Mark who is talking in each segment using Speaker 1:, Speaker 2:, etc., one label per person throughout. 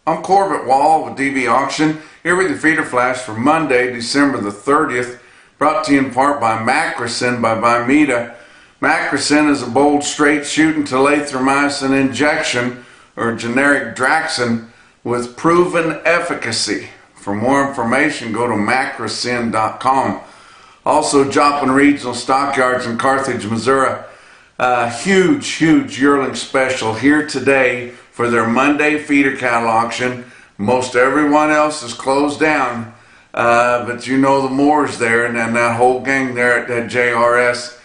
Speaker 1: I'm Corbett Wall with DV Auction, here with your feeder flash for Monday, December the 30th, brought to you in part by Macrocin by Vimeda. Macrocin is a bold, straight-shooting telithromycin injection, or generic Draxin, with proven efficacy. For more information, go to macrocin.com. Also, Joplin Regional Stockyards in Carthage, Missouri. Huge yearling special here today for their Monday feeder cattle auction. Most everyone else is closed down, but you know the Moors there and that whole gang there at JRS,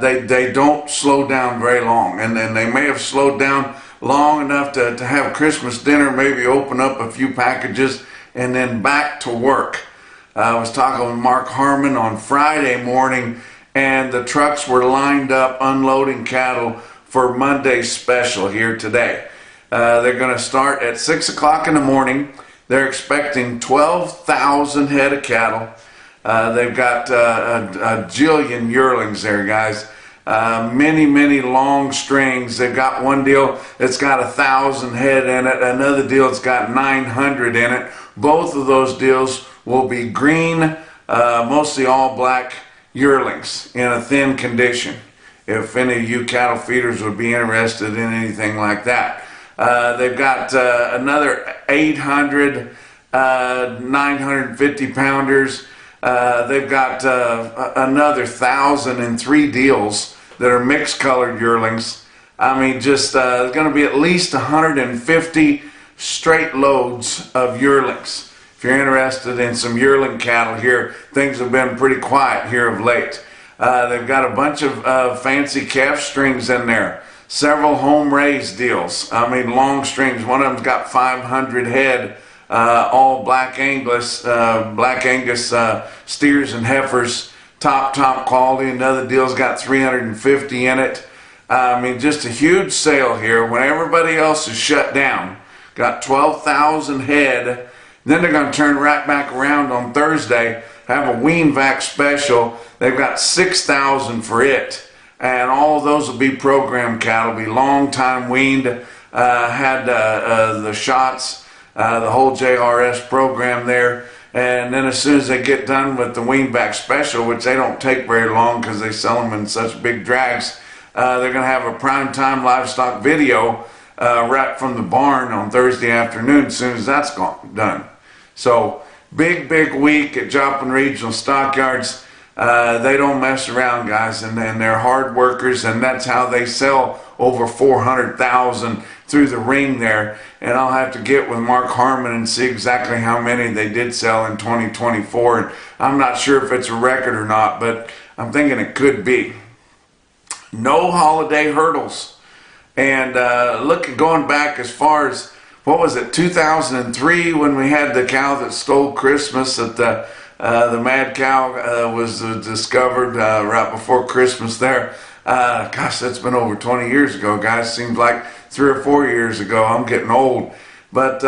Speaker 1: they don't slow down very long, and then they may have slowed down long enough to have Christmas dinner, maybe open up a few packages, and then back to work. I was talking with Mark Harmon on Friday morning, and the trucks were lined up unloading cattle for Monday's special here today. They're going to start at 6 o'clock in the morning. They're expecting 12,000 head of cattle. They've got a jillion yearlings there, guys. Many long strings. They've got one deal that's got 1,000 head in it, another deal that's got 900 in it. Both of those deals will be green, mostly all black yearlings in a thin condition, if any of you cattle feeders would be interested in anything like that. They've got another 800 950 pounders. They've got another 1,000 in 3 deals that are mixed colored yearlings. I mean, just going to be at least 150 straight loads of yearlings. If you're interested in some yearling cattle here, things have been pretty quiet here of late. They've got a bunch of fancy calf strings in there. Several home raised deals. I mean, long strings. One of them's got 500 head, all black Angus steers and heifers, top quality. Another deal's got 350 in it. I mean, just a huge sale here when everybody else is shut down. Got 12,000 head. Then they're going to turn right back around on Thursday, have a wean vac special. They've got 6,000 for it. And all of those will be program cattle, be long time weaned, had the shots, the whole JRS program there. And then as soon as they get done with the wean back special, which they don't take very long because they sell them in such big drags, they're going to have a prime time livestock video right from the barn on Thursday afternoon as soon as that's done. So big week at Joplin Regional Stockyards. They don't mess around, guys, and they're hard workers, and that's how they sell over 400,000 through the ring there. And I'll have to get with Mark Harmon and see exactly how many they did sell in 2024. And I'm not sure if it's a record or not, but I'm thinking it could be. No holiday hurdles. And going back as far as, what was it, 2003, when we had the cow that stole Christmas at the mad cow was discovered right before Christmas there. Gosh, that's been over 20 years ago, guys. Seems like 3 or 4 years ago. I'm getting old. But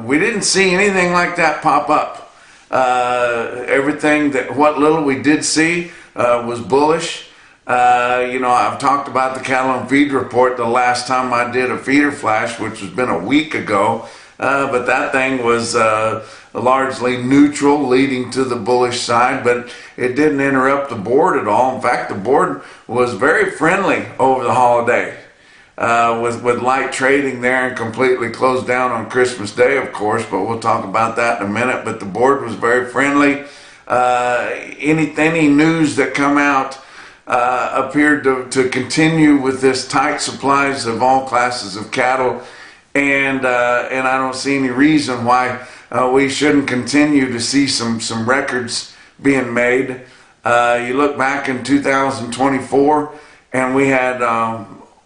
Speaker 1: we didn't see anything like that pop up. What little we did see was bullish. I've talked about the Cattle on Feed report the last time I did a feeder flash, which has been a week ago. But that thing was largely neutral, leading to the bullish side, but it didn't interrupt the board at all. In fact, the board was very friendly over the holiday, with light trading there, and completely closed down on Christmas Day, of course, but we'll talk about that in a minute. But the board was very friendly. Any news that come out appeared to continue with this tight supplies of all classes of cattle, and I don't see any reason why we shouldn't continue to see some records being made. You look back in 2024, and we had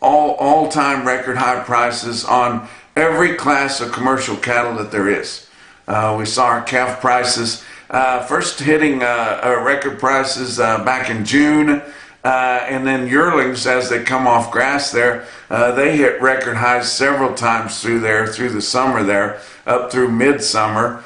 Speaker 1: all-time record high prices on every class of commercial cattle that there is. We saw our calf prices first hitting record prices back in June. And then yearlings, as they come off grass there, they hit record highs several times through the summer there, up through midsummer.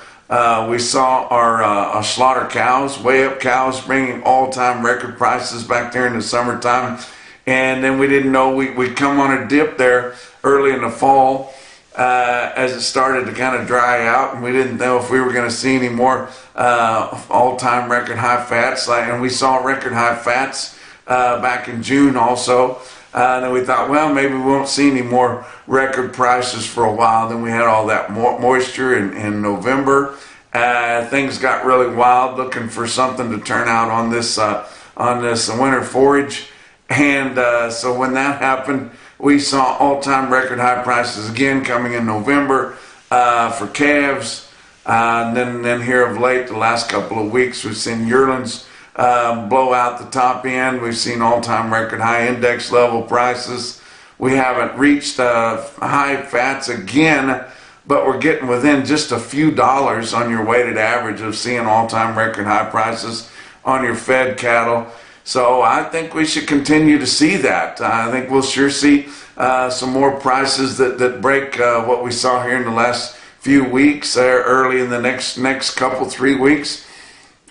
Speaker 1: We saw our slaughter cows, weigh up cows, bringing all-time record prices back there in the summertime. And then we didn't know we'd come on a dip there early in the fall, as it started to kind of dry out, and we didn't know if we were going to see any more all-time record high fats. And we saw record high fats back in June also. Then we thought, well, maybe we won't see any more record prices for a while. Then we had all that moisture in November. Things got really wild, looking for something to turn out on this winter forage. And so when that happened, we saw all-time record high prices again coming in November for calves. And then here of late, the last couple of weeks, we've seen yearlings blow out the top end. We've seen all-time record high index level prices. We haven't reached high fats again, but we're getting within just a few dollars on your weighted average of seeing all-time record high prices on your fed cattle. So I think we should continue to see that. I think we'll sure see some more prices that break what we saw here in the last few weeks, early in the next couple, 3 weeks.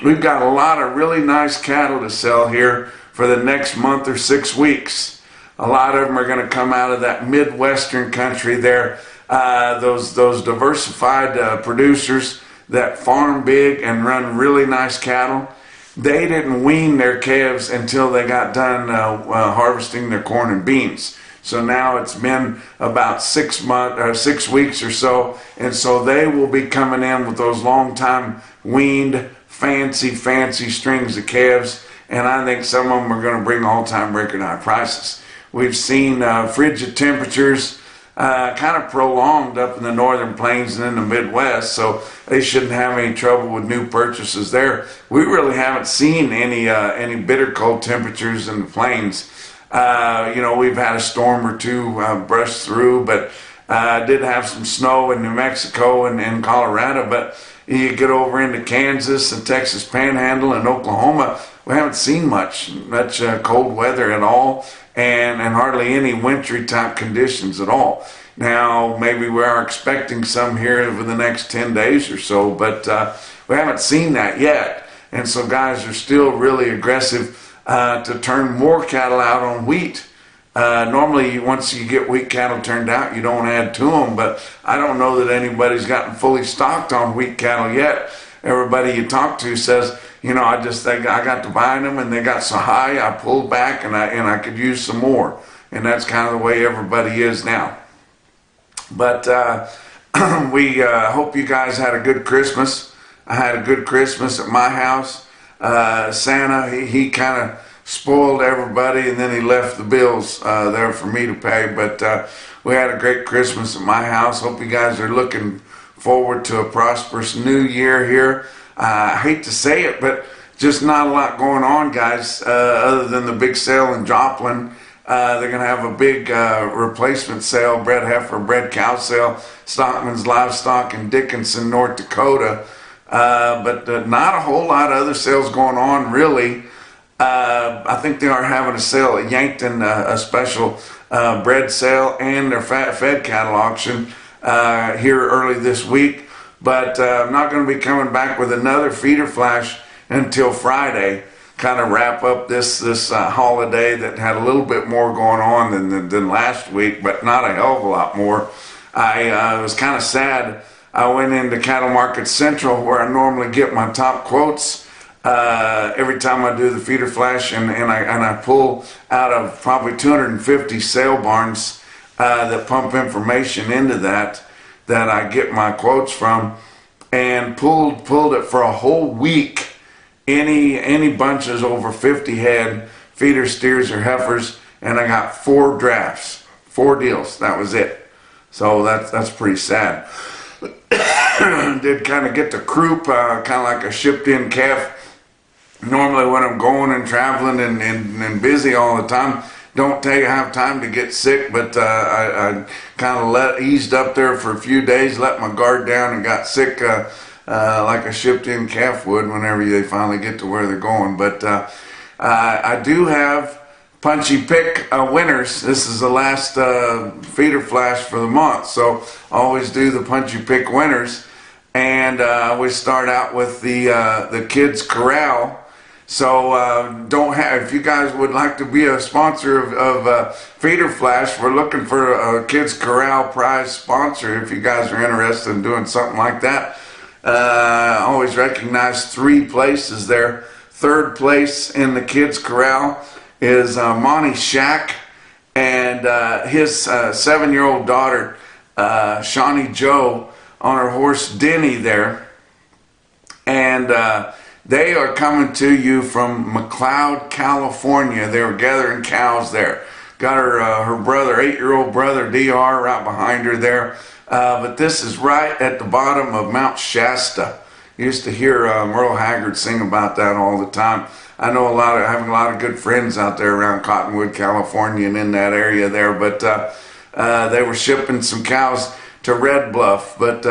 Speaker 1: We've got a lot of really nice cattle to sell here for the next month or 6 weeks. A lot of them are going to come out of that Midwestern country there. Those diversified producers that farm big and run really nice cattle. They didn't wean their calves until they got done harvesting their corn and beans. So now it's been about 6 weeks or so, and so they will be coming in with those long time weaned fancy strings of calves, and I think some of them are going to bring all-time record high prices. We've seen frigid temperatures kind of prolonged up in the northern plains and in the Midwest, so they shouldn't have any trouble with new purchases there. We really haven't seen any bitter cold temperatures in the plains. We've had a storm or two brush through, but did have some snow in New Mexico and Colorado, but you get over into Kansas and Texas Panhandle and Oklahoma, we haven't seen much cold weather at all, and hardly any wintry type conditions at all. Now, maybe we are expecting some here over the next 10 days or so, but we haven't seen that yet. And so guys are still really aggressive to turn more cattle out on wheat. Normally, once you get wheat cattle turned out, you don't add to them, but I don't know that anybody's gotten fully stocked on wheat cattle yet. Everybody you talk to says, I just think I got to buying them and they got so high, I pulled back and I could use some more. And that's kind of the way everybody is now. But we hope you guys had a good Christmas. I had a good Christmas at my house. Santa, he kind of spoiled everybody, and then he left the bills there for me to pay. But we had a great Christmas at my house. Hope you guys are looking forward to a prosperous new year here. I hate to say it, but just not a lot going on, guys, other than the big sale in Joplin. They're going to have a big replacement sale, bred heifer, bred cow sale, Stockman's Livestock in Dickinson, North Dakota. But not a whole lot of other sales going on, really. I think they are having a sale at Yankton, a special bred sale, and their fed cattle auction here early this week. But I'm not going to be coming back with another feeder flash until Friday. Kind of wrap up this holiday that had a little bit more going on than last week, but not a hell of a lot more. I was kind of sad. I went into Cattle Market Central, where I normally get my top quotes every time I do the feeder flash, and I pull out of probably 250 sale barns that pump information into that I get my quotes from, and pulled it for a whole week. Any bunches over 50 head, feeder steers or heifers, and I got 4 drafts, 4 deals. That was it. So that's pretty sad. Did kind of get the croup, kind of like a shipped in calf. Normally when I'm going and traveling and busy all the time, don't have time to get sick, but I kind of eased up there for a few days, let my guard down, and got sick like a shipped in calf would whenever they finally get to where they're going. But I do have Punchy pick winners. This is the last feeder flash for the month, so I always do the Punchy pick winners. And we start out with the kids corral. So if you guys would like to be a sponsor of Feeder Flash, we're looking for a Kids Corral prize sponsor. If you guys are interested in doing something like that, always recognize 3 places there. 3rd place in the Kids Corral is Monty Shack and his 7-year-old daughter, Shawnee Joe, on her horse Denny there. And they are coming to you from McLeod, California. They were gathering cows there. Got her brother, 8-year-old brother, DR, right behind her there. But this is right at the bottom of Mount Shasta. Used to hear Merle Haggard sing about that all the time. I know having a lot of good friends out there around Cottonwood, California, and in that area there. But they were shipping some cows to Red Bluff. But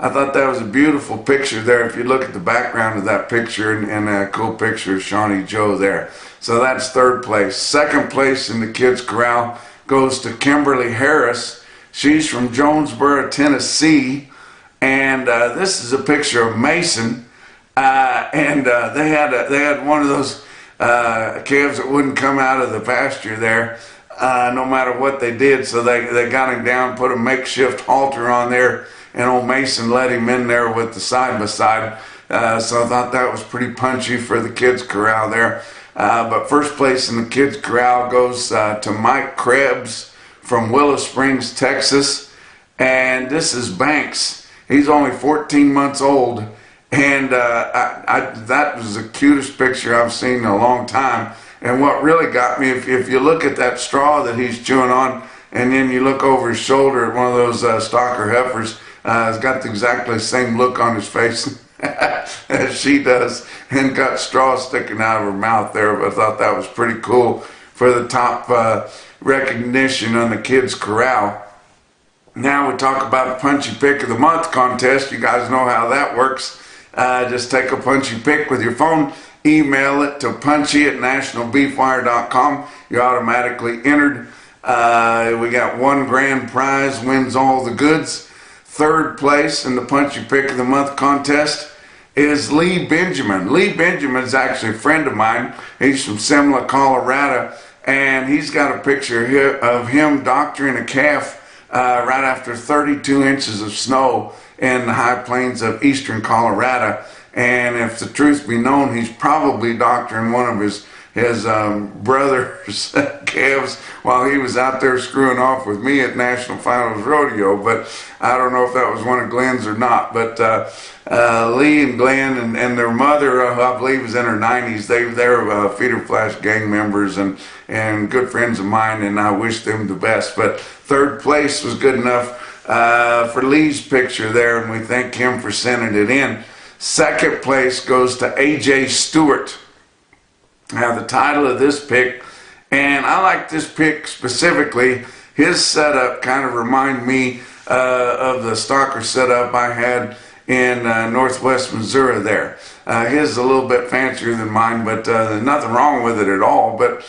Speaker 1: I thought that was a beautiful picture there. If you look at the background of that picture, and a cool picture of Shawnee Joe there. So that's 3rd place. 2nd place in the Kids Corral goes to Kimberly Harris. She's from Jonesboro, Tennessee. And this is a picture of Mason. They had one of those calves that wouldn't come out of the pasture there, no matter what they did. So they got him down, put a makeshift halter on there, and old Mason let him in there with the side-by-side. So I thought that was pretty punchy for the Kids Corral there. But 1st place in the Kids Corral goes to Mike Krebs from Willow Springs, Texas. And this is Banks. He's only 14 months old. And that was the cutest picture I've seen in a long time. And what really got me, if you look at that straw that he's chewing on, and then you look over his shoulder at one of those stocker heifers, he's got exactly the same look on his face as she does, and got straw sticking out of her mouth there. But I thought that was pretty cool for the top recognition on the Kids Corral. Now we talk about the Punchy Pick of the Month contest. You guys know how that works. Just take a punchy pick with your phone, email it to punchy@nationalbeefwire.com. You're automatically entered. We got 1 grand prize, wins all the goods. 3rd place in the Punchy Pick of the Month contest is Lee Benjamin. Lee Benjamin's actually a friend of mine. He's from Simla, Colorado, and he's got a picture of him doctoring a calf right after 32 inches of snow in the high plains of eastern Colorado. And if the truth be known, he's probably doctoring one of his brother's calves while he was out there screwing off with me at National Finals Rodeo. But I don't know if that was one of Glenn's or not. But Lee and Glenn and their mother, I believe, is in her 90s. They're Feeder Flash gang members and good friends of mine, and I wish them the best. But 3rd place was good enough for Lee's picture there, and we thank him for sending it in. 2nd place goes to A.J. Stewart. Now the title of this pick, and I like this pick specifically, his setup kind of reminded me of the stalker setup I had in northwest Missouri there. His is a little bit fancier than mine, but there's nothing wrong with it at all. But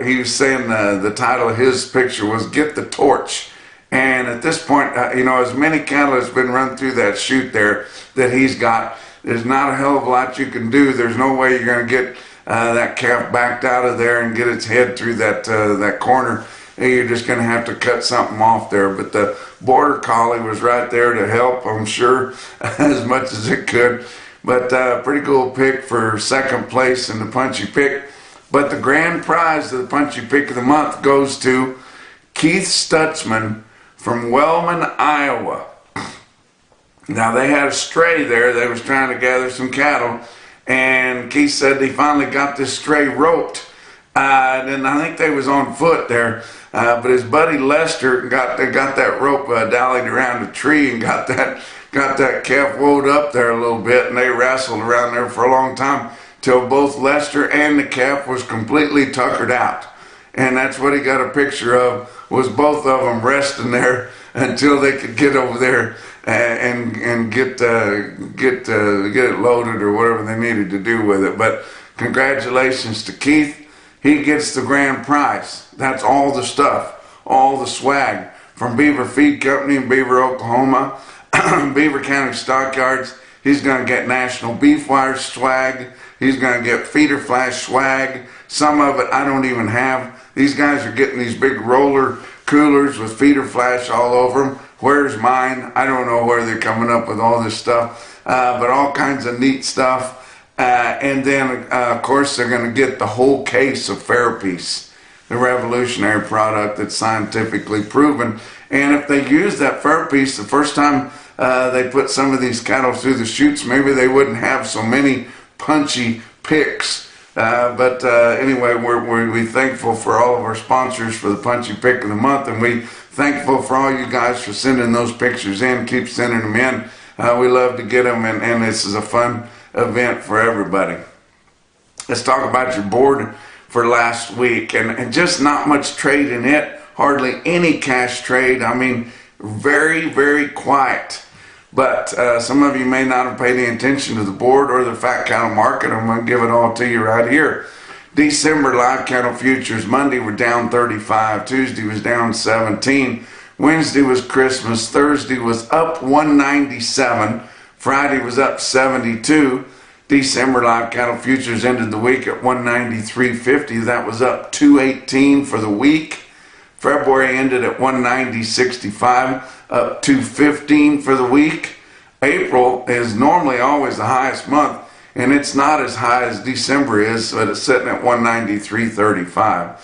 Speaker 1: he was saying the title of his picture was Get the Torch. And at this point, as many cattle has been run through that chute there that he's got, there's not a hell of a lot you can do. There's no way you're going to get that calf backed out of there and get its head through that corner. You're just going to have to cut something off there. But the border collie was right there to help, I'm sure, as much as it could. But pretty cool pick for 2nd place in the Punchy Pick. But the grand prize of the Punchy Pick of the Month goes to Keith Stutzman from Wellman, Iowa. Now they had a stray there. They was trying to gather some cattle, and Keith said he finally got this stray roped. And I think they was on foot there, but his buddy Lester got that rope dallied around a tree and got that calf wound up there a little bit, and they wrestled around there for a long time till both Lester and the calf was completely tuckered out. And that's what he got a picture of, was both of them resting there until they could get over there and get it loaded or whatever they needed to do with it. But congratulations to Keith. He gets the grand prize. That's all the stuff, all the swag from Beaver Feed Company in Beaver, Oklahoma, Beaver County Stockyards. He's going to get National Beef Wire swag, He's going to get feeder flash swag. Some of it I don't even have. These guys are getting these big roller coolers with feeder flash all over them. Where's mine? I don't know where they're coming up with all this stuff, but all kinds of neat stuff. And then, of course, they're going to get the whole case of Fairpiece, the revolutionary product that's scientifically proven. And if they use that Fairpiece the first time they put some of these cattle through the chutes, maybe they wouldn't have so many punchy picks. But anyway, we're thankful for all of our sponsors for the Punchy Pick of the Month, and we thankful for all you guys for sending those pictures in. Keep sending them in. We love to get them, and this is a fun event for everybody. Let's talk about your board for last week, and just not much trade in it. Hardly any cash trade. I mean, very, very quiet. But some of you may not have paid any attention to the board or the fat cattle market. I'm going to give it all to you right here. December live cattle futures. Monday were down 35. Tuesday was down 17. Wednesday was Christmas. Thursday was up 197. Friday was up 72. December live cattle futures ended the week at 193.50. That was up 218 for the week. February ended at 190.65, up 215 for the week. April is normally always the highest month, and it's not as high as December is, but it's sitting at 193.35.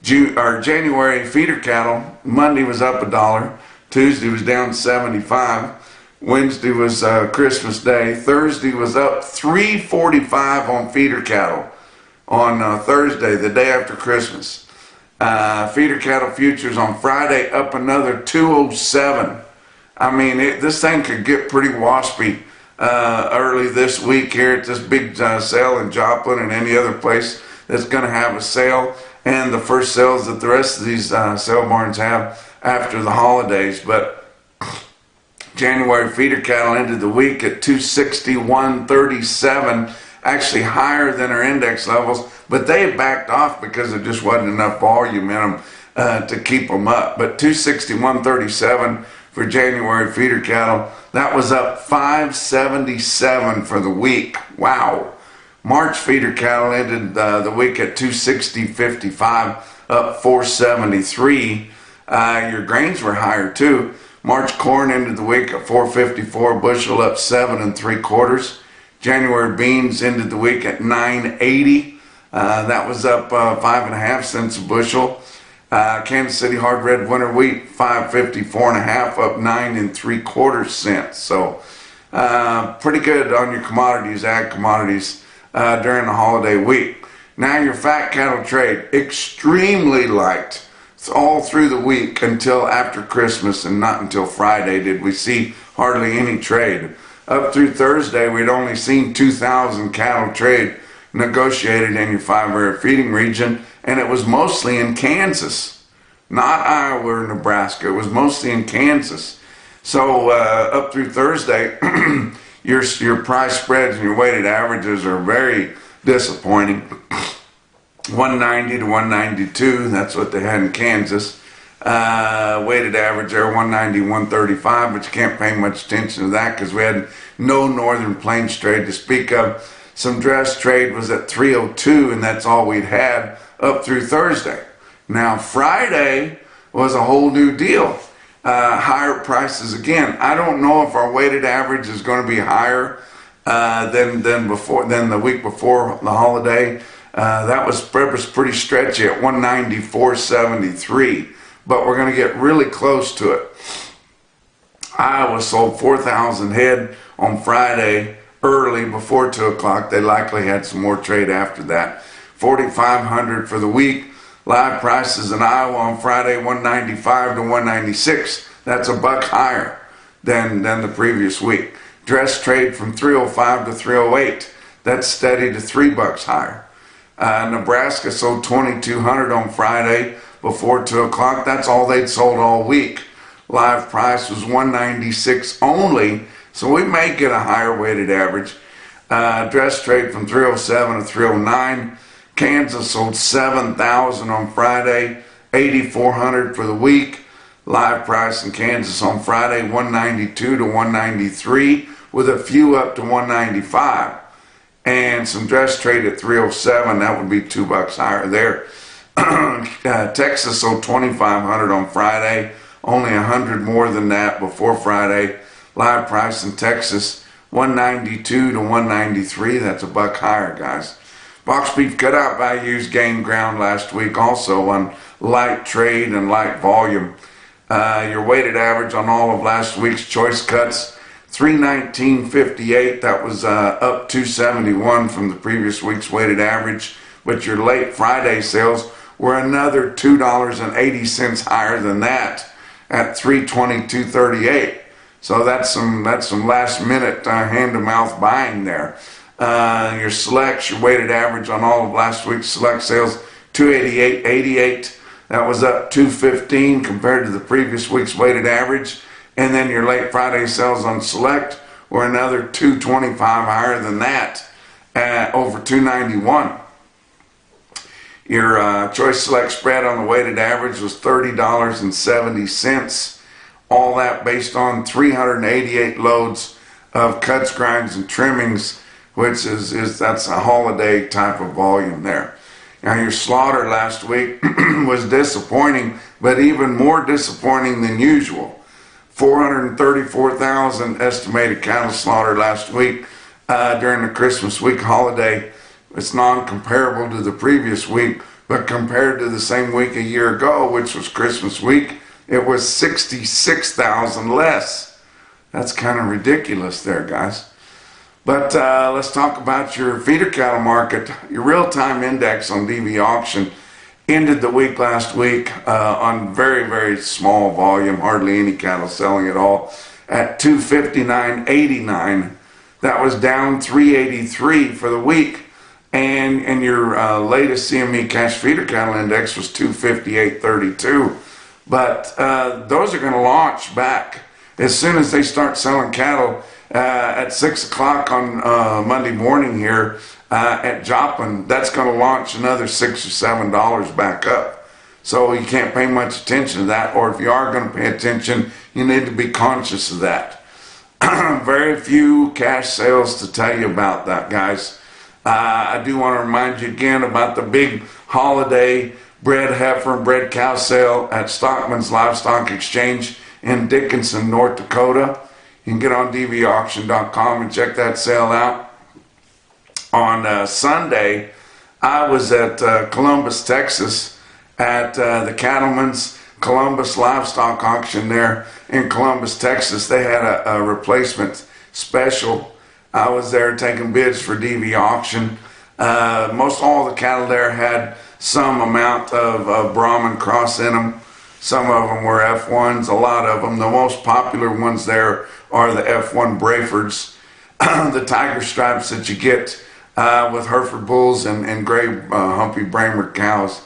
Speaker 1: January feeder cattle, Monday was up $1, Tuesday was down 75, Wednesday was Christmas Day, Thursday was up 345 on feeder cattle on Thursday, the day after Christmas. Feeder cattle futures on Friday up another 207. I mean, this thing could get pretty waspy early this week here at this big sale in Joplin and any other place that's going to have a sale, and the first sales that the rest of these sale barns have after the holidays. But January feeder cattle ended the week at 261.37, actually higher than our index levels, but they backed off because there just wasn't enough volume in them to keep them up. But 261.37 for January feeder cattle, that was up 577 for the week. Wow. March feeder cattle ended the week at 260.55, up 473. Your grains were higher too. March corn ended the week at 454 bushel, up 7 3/4. January beans ended the week at 980. That was up 5.5 cents a bushel. Kansas City hard red winter wheat 554.5, up 9 3/4 cents. So pretty good on your commodities, ag commodities during the holiday week. Now your fat cattle trade, extremely light. It's all through the week until after Christmas, and not until Friday did we see hardly any trade. Up through Thursday, we'd only seen 2,000 cattle trade negotiated in your 5-area feeding region, and it was mostly in Kansas, not Iowa or Nebraska. It was mostly in Kansas. So up through Thursday, your price spreads and your weighted averages are very disappointing. 190 to 192, that's what they had in Kansas. Weighted average there, 190, 135, but you can't pay much attention to that because we had no northern plains trade to speak of. Some dress trade was at 302, and that's all we'd had up through Thursday. Now Friday was a whole new deal. Higher prices again. I don't know if our weighted average is going to be higher than the week before the holiday. That was pretty stretchy at 194.73, but we're going to get really close to it. Iowa sold 4,000 head on Friday early before 2 o'clock. They likely had some more trade after that. 4,500 for the week. Live prices in Iowa on Friday, 195 to 196. That's $1 higher than the previous week. Dress trade from 305 to 308. That's steady to $3 higher. Nebraska sold 2,200 on Friday before 2 o'clock. That's all they'd sold all week. Live price was 196 only, so we may get a higher weighted average. Dress trade from 307 to 309. Kansas sold 7,000 on Friday, 8,400 for the week. Live price in Kansas on Friday, 192 to 193, with a few up to 195. and some dress trade at 307. That would be $2 higher there. Texas sold 2,500 on Friday, only 100 more than that before Friday. Live price in Texas 192 to 193. That's $1 higher, guys. Box beef cutout values gained ground last week also on light trade and light volume. Your weighted average on all of last week's choice cuts 319.58. That was up 271 from the previous week's weighted average. But your late Friday sales were another $2.80 higher than that at 322.38. So that's some last minute hand to mouth buying there. Your selects, your weighted average on all of last week's select sales 288.88. That was up 215 compared to the previous week's weighted average. And then your late Friday sales on select were another 225 higher than that at over 291. Your choice select spread on the weighted average was $30.70. All that based on 388 loads of cuts, grinds, and trimmings, which that's a holiday type of volume there. Now your slaughter last week was disappointing, but even more disappointing than usual. 434,000 estimated cattle slaughter last week during the Christmas week holiday. It's non-comparable to the previous week, but compared to the same week a year ago, which was Christmas week, it was 66,000 less. That's kind of ridiculous there, guys. But let's talk about your feeder cattle market. Your real-time index on DVAuction ended the week last week on very, very small volume, hardly any cattle selling at all, at 259.89. That was down 383 for the week. And your latest CME cash feeder cattle index was 258.32. But those are going to launch back as soon as they start selling cattle at 6 o'clock on Monday morning here at Joplin. That's going to launch another $6 or $7 back up. So you can't pay much attention to that, or if you are going to pay attention, you need to be conscious of that. Very few cash sales to tell you about that, guys. I do want to remind you again about the big holiday bred heifer and bred cow sale at Stockman's Livestock Exchange in Dickinson, North Dakota. You can get on DVAuction.com and check that sale out. On Sunday, I was at Columbus, Texas at the Cattleman's Columbus Livestock Auction there in Columbus, Texas. They had a replacement special. I was there taking bids for DVAuction. Most all the cattle there had some amount of Brahman cross in them. Some of them were F1s, a lot of them. The most popular ones there are the F1 Brayfords, the tiger stripes that you get with Hereford bulls and gray Humpy Bramer cows.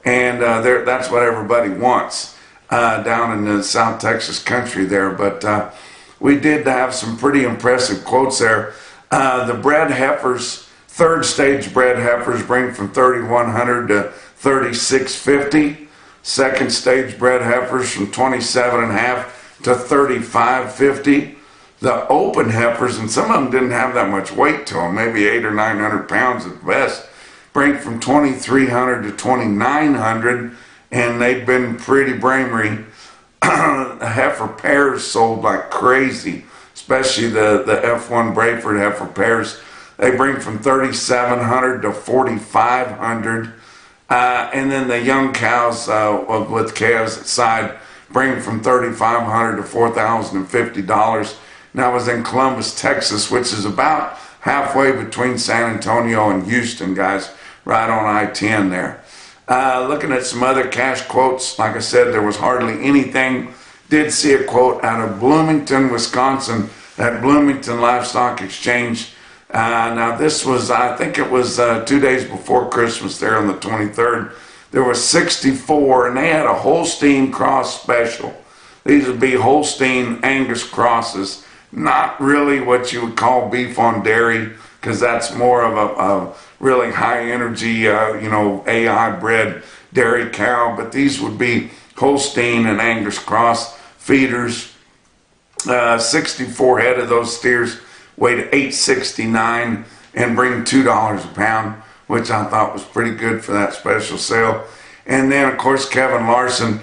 Speaker 1: And that's what everybody wants down in the South Texas country there. But we did have some pretty impressive quotes there. The bred heifers, third stage bred heifers, bring from 3,100 to 3,650. Second stage bred heifers from 27.5 to 3,550. The open heifers, and some of them didn't have that much weight to them, maybe 800 or 900 pounds at best, bring from 2,300 to 2,900, and they've been pretty bramery. Heifer pairs sold like crazy, especially the F1 Brayford heifer pairs. They bring from 3,700 to 4,500. And then the young cows with calves at side bring from $3,500 to $4,050. Now I was in Columbus, Texas, which is about halfway between San Antonio and Houston, guys, right on I-10 there. Looking at some other cash quotes, like I said, there was hardly anything. Did see a quote out of Bloomington, Wisconsin, at Bloomington Livestock Exchange. Now this was, I think it was 2 days before Christmas there on the 23rd. There was 64, and they had a Holstein cross special. These would be Holstein Angus crosses. Not really what you would call beef on dairy, because that's more of a really high energy, AI bred dairy cow. But these would be Holstein and Angus cross feeders. 64 head of those steers weighed 869. and bring $2 a pound, which I thought was pretty good for that special sale. And then, of course, Kevin Larson,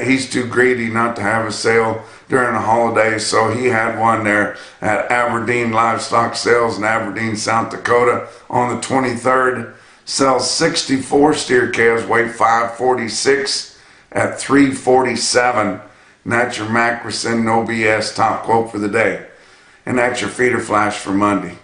Speaker 1: he's too greedy not to have a sale during the holidays, so he had one there at Aberdeen Livestock Sales in Aberdeen, South Dakota on the 23rd. Sells 64 steer calves, weigh 546 at 347. And that's your Macrocin No BS top quote for the day. And that's your feeder flash for Monday.